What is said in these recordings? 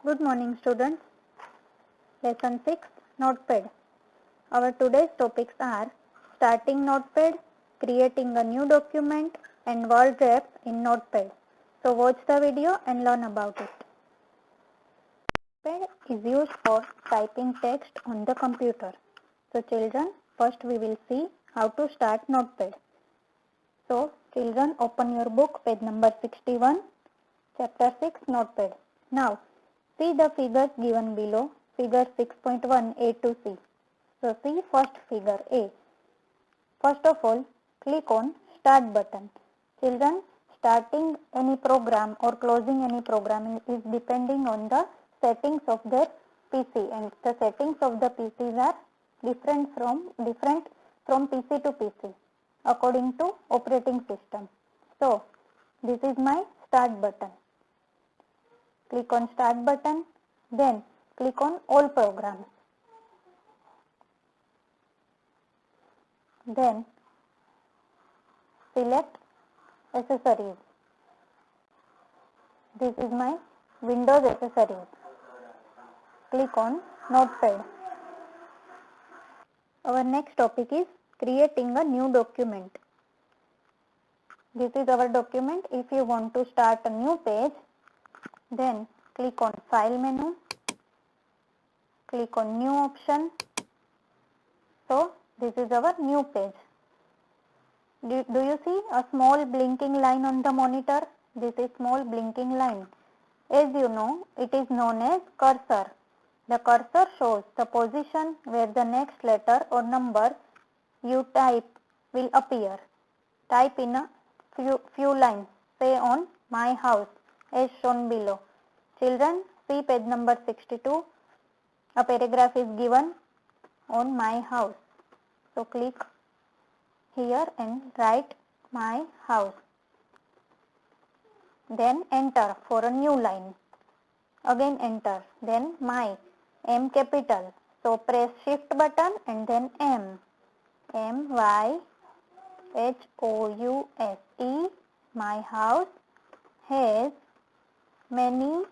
Good morning, students. Lesson 6, Notepad. Our today's topics are starting Notepad, creating a new document, and word wrap in Notepad. So watch the video and learn about it. Notepad is used for typing text on the computer. So children, first we will see how to start Notepad. So children, open your book, page number 61, chapter 6, Notepad. Now, see the figures given below, figure 6.1 A to C. So see first figure A. First of all, click on Start button. Children, starting any program or closing any program is depending on the settings of their PC, and the settings of the PCs are different from PC to PC according to operating system. So this is my Start button. Click on Start button, then click on All Programs. Then select Accessories. This is my Windows Accessories. Click on Notepad. Our next topic is creating a new document. This is our document. If you want to start a new page, then click on File menu, click on New option. So this is our new page. Do you see a small blinking line on the monitor? This is small blinking line. As you know, it is known as cursor. The cursor shows the position where the next letter or number you type will appear. Type in a few lines, say on my house as shown below. Children, see page number 62. A paragraph is given on my house. So click here and write my house. Then enter for a new line. Again enter. Then my, M capital. So press shift button and then M. MYHOUSE. My house has many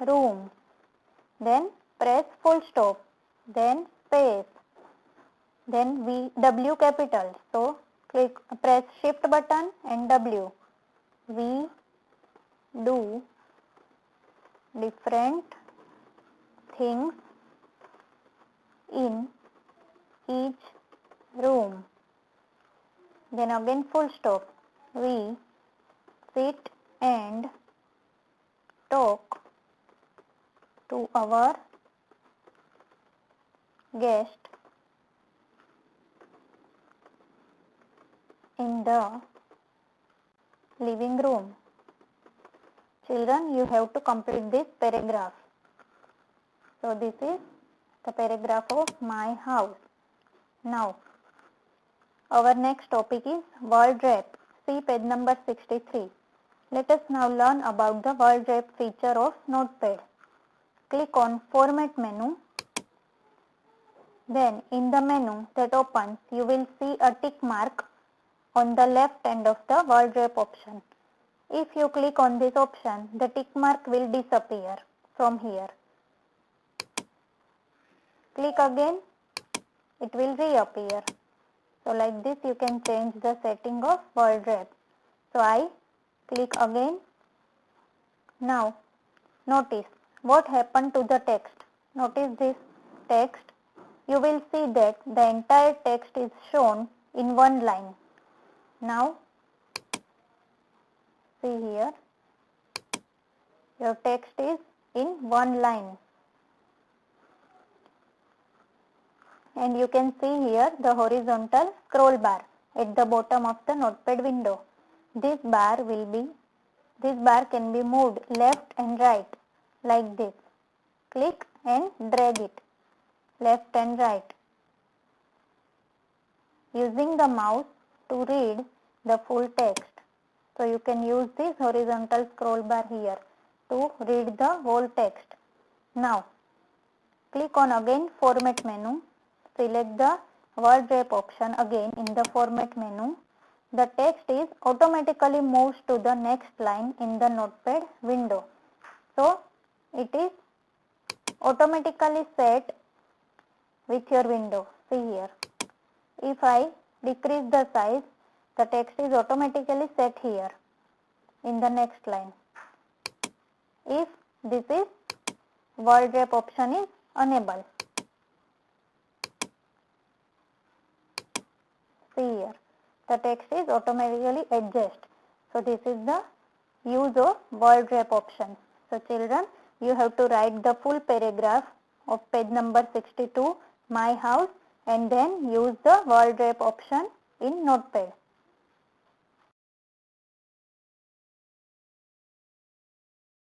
rooms. Then press full stop. Then space. Then W capital. So press shift button and W. We do different things in each room. Then again full stop. We sit and talk to our guest in the living room. Children, you have to complete this paragraph. So this is the paragraph of my house. Now, our next topic is word wrap. See page number 63. Let us now learn about the word wrap feature of Notepad. Click on Format menu. Then in the menu that opens, you will see a tick mark on the left end of the word wrap option. If you click on this option, the tick mark will disappear from here. Click again, it will reappear. So like this you can change the setting of word wrap. So I click again. Now notice what happened to the text. Notice this text. You will see that the entire text is shown in one line. Now see here, your text is in one line. And you can see here the horizontal scroll bar at the bottom of the Notepad window. This bar can be moved left and right like this. Click and drag it left and right. Using the mouse to read the full text. So you can use this horizontal scroll bar here to read the whole text. Now click on again Format menu. Select the word wrap option again in the Format menu. The text is automatically moves to the next line in the Notepad window. So it is automatically set with your window. See here, if I decrease the size, the text is automatically set here in the next line. If this is word wrap option is enabled. See here, the text is automatically adjust. So this is the use of word wrap option. So children, you have to write the full paragraph of page number 62, my house, and then use the word wrap option in Notepad.